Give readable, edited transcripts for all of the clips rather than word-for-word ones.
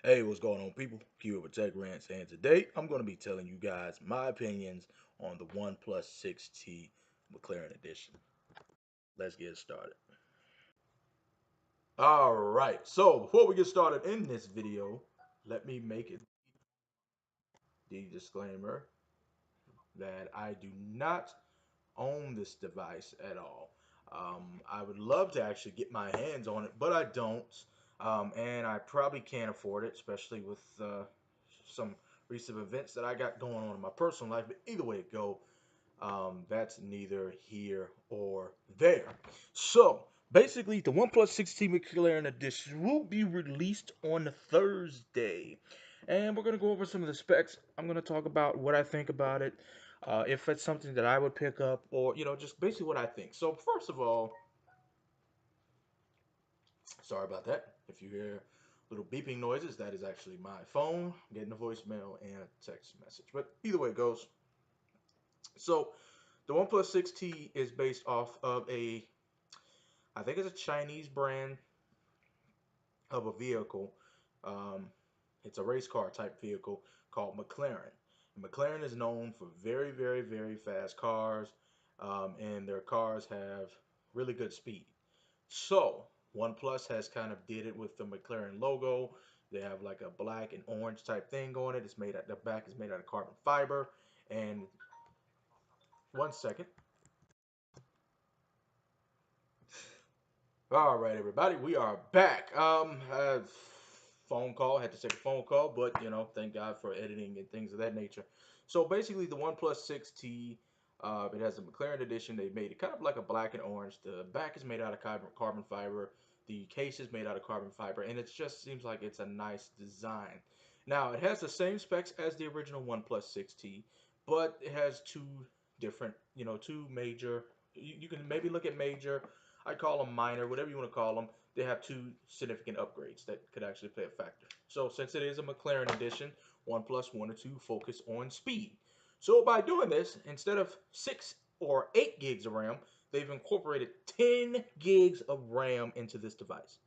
Hey, what's going on, people? Q with Tech Rants, and today I'm going to be telling you guys my opinions on the OnePlus 6T McLaren Edition. Let's get started. All right, so before we get started in this video, let me make it the disclaimer that I do not own this device at all. I would love to actually get my hands on it, but I don't. And I probably can't afford it, especially with some recent events that I got going on in my personal life. But either way it go, that's neither here or there. So basically, the OnePlus 6T McLaren Edition will be released on Thursday, and we're gonna go over some of the specs. I'm gonna talk about what I think about it, if it's something that I would pick up, or just basically what I think. So first of all, sorry about that. If you hear little beeping noises, that is actually my phone getting a voicemail and a text message. But either way it goes. So the OnePlus 6T is based off of I think it's a Chinese brand of a vehicle. Um, it's a race car type vehicle called McLaren. And McLaren is known for very, very, very fast cars, and their cars have really good speed. So OnePlus has kind of did it with the McLaren logo. They have like a black and orange type thing on it. It's made at the back is made out of carbon fiber. And one second. All right, everybody, we are back. Phone call. Had to take a phone call, but thank God for editing and things of that nature. So basically, the OnePlus 6T, it has a McLaren edition. They made it kind of like a black and orange. The back is made out of carbon fiber. The case is made out of carbon fiber, and it just seems like it's a nice design. Now, it has the same specs as the original OnePlus 6T, but it has two different, two major. You can maybe look at major. I call them minor, whatever you want to call them. They have two significant upgrades that could actually play a factor. So since it is a McLaren edition, OnePlus wanted to focus on speed. So by doing this, instead of 6 or 8 gigs of RAM, they've incorporated 10 gigs of RAM into this device.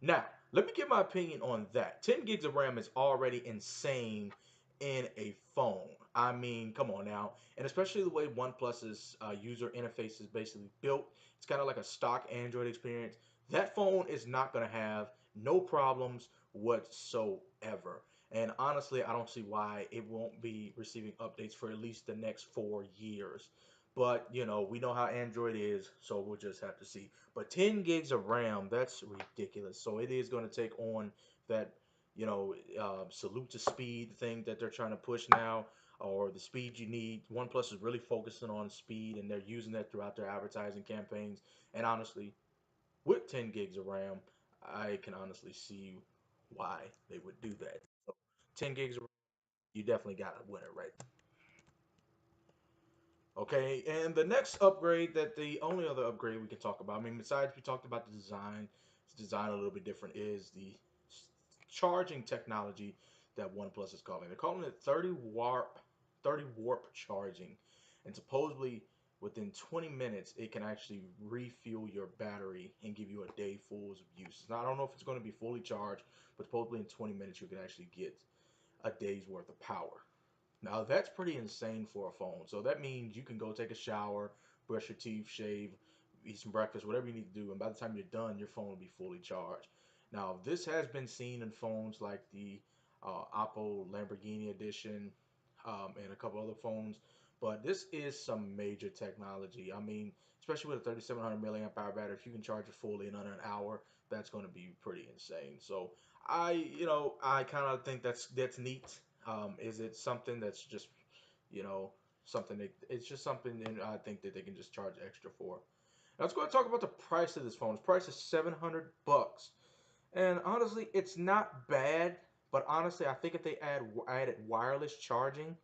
Now, let me give my opinion on that. 10 gigs of RAM is already insane in a phone. I mean, come on now. And especially the way OnePlus's user interface is basically built. It's kind of like a stock Android experience. That phone is not going to have no problems whatsoever. And honestly, I don't see why it won't be receiving updates for at least the next 4 years. But, we know how Android is, so we'll just have to see. But 10 gigs of RAM, that's ridiculous. So it is going to take on that, salute to speed thing that they're trying to push now, or the speed you need. OnePlus is really focusing on speed, and they're using that throughout their advertising campaigns. And honestly, with 10 gigs of RAM, I can honestly see why they would do that. So 10 gigs of RAM, you definitely got a winner right there. Okay, and the next upgrade, that the only other upgrade we can talk about, I mean, besides we talked about the design a little bit different, is the charging technology that OnePlus is calling. They're calling it 30 warp charging, and supposedly within 20 minutes it can actually refuel your battery and give you a day full of use. Now I don't know if it's going to be fully charged, but supposedly in 20 minutes you can actually get a day's worth of power. Now that's pretty insane for a phone. So that means you can go take a shower, brush your teeth, shave, eat some breakfast, whatever you need to do, and by the time you're done, your phone will be fully charged. Now this has been seen in phones like the Oppo Lamborghini edition, and a couple other phones, but this is some major technology. I mean, especially with a 3700 milliamp hour battery, if you can charge it fully in under an hour, that's going to be pretty insane. So I kind of think that's neat. Is it something that's just, you know, something that it's just something that I think that they can just charge extra for. Now let's go and talk about the price of this phone. Its price is $700, and honestly, it's not bad. But honestly, I think if they added wireless charging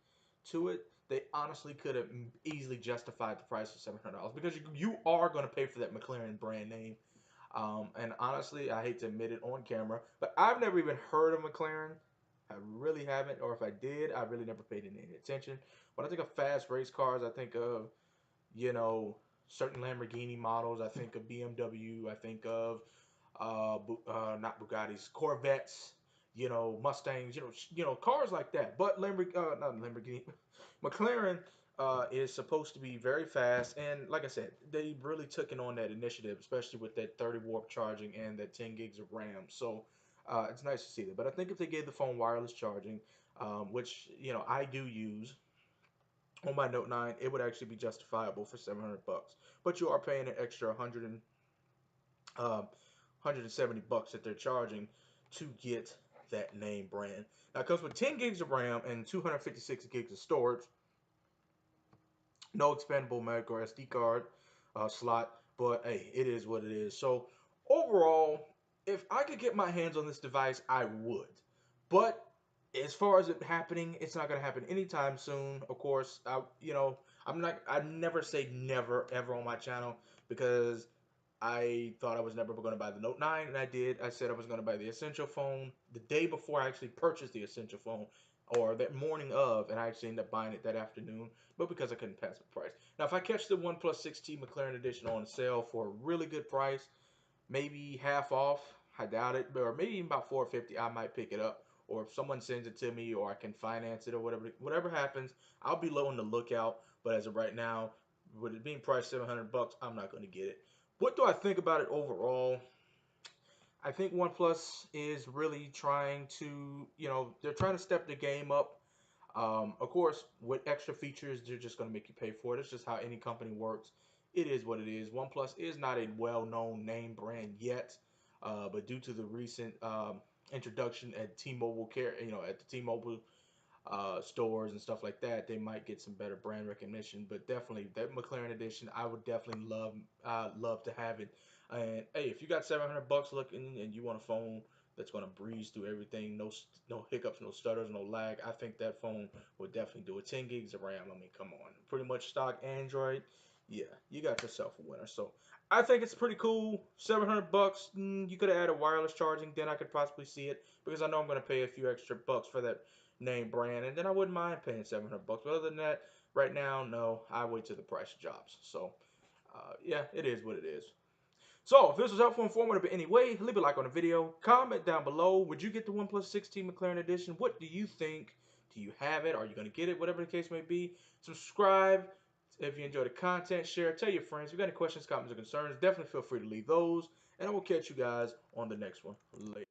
to it, they honestly could have easily justified the price of $700 because you are going to pay for that McLaren brand name. And honestly, I hate to admit it on camera, but I've never even heard of McLaren. I really haven't, or if I did, I really never paid any attention. When I think of fast race cars, I think of, you know, certain Lamborghini models. I think of BMW. I think of, not Bugattis, Corvettes. Mustangs, cars like that. But not Lamborghini, McLaren is supposed to be very fast, and like I said, they really took it on that initiative, especially with that 30 warp charging and that 10 gigs of RAM. So it's nice to see that. But I think if they gave the phone wireless charging, which I do use on my Note 9, it would actually be justifiable for 700 bucks. But you are paying an extra 170 bucks that they're charging to get that name brand. Now it comes with 10 gigs of RAM and 256 gigs of storage. No expandable micro SD card slot, but hey, it is what it is. So overall, if I could get my hands on this device, I would. But as far as it happening, it's not gonna happen anytime soon. Of course, I'm not. I never say never ever on my channel because I thought I was never going to buy the Note 9, and I did. I said I was going to buy the Essential phone the day before I actually purchased the Essential phone, or that morning of, and I actually ended up buying it that afternoon, but because I couldn't pass the price. Now, if I catch the OnePlus 6T McLaren Edition on sale for a really good price, maybe half off, I doubt it, or maybe even about 450, I might pick it up. Or if someone sends it to me, or I can finance it, or whatever happens, I'll be low on the lookout. But as of right now, with it being priced 700 bucks, I'm not going to get it. What do I think about it overall? I think OnePlus is really trying to, they're trying to step the game up. Of course, with extra features, they're just going to make you pay for it. It's just how any company works. It is what it is. OnePlus is not a well-known name brand yet, but due to the recent introduction at T-Mobile care, at the T-Mobile stores and stuff like that, they might get some better brand recognition. But definitely that McLaren edition, I would definitely love to have it. And hey, if you got 700 bucks looking and you want a phone that's gonna breeze through everything, no hiccups, no stutters, no lag, I think that phone would definitely do it. 10 gigs of RAM. I mean, come on, pretty much stock Android. Yeah, you got yourself a winner. So I think it's pretty cool. 700 bucks. You could have added wireless charging, then I could possibly see it because I know I'm gonna pay a few extra bucks for that name brand, and then I wouldn't mind paying 700 bucks. But other than that, right now, no, I wait till the price drops. So, yeah, it is what it is. So, if this was helpful, informative in any way, leave a like on the video. Comment down below. Would you get the OnePlus 6T McLaren Edition? What do you think? Do you have it? Are you going to get it? Whatever the case may be. Subscribe if you enjoy the content. Share. Tell your friends. If you got any questions, comments, or concerns, definitely feel free to leave those. And I will catch you guys on the next one. Later.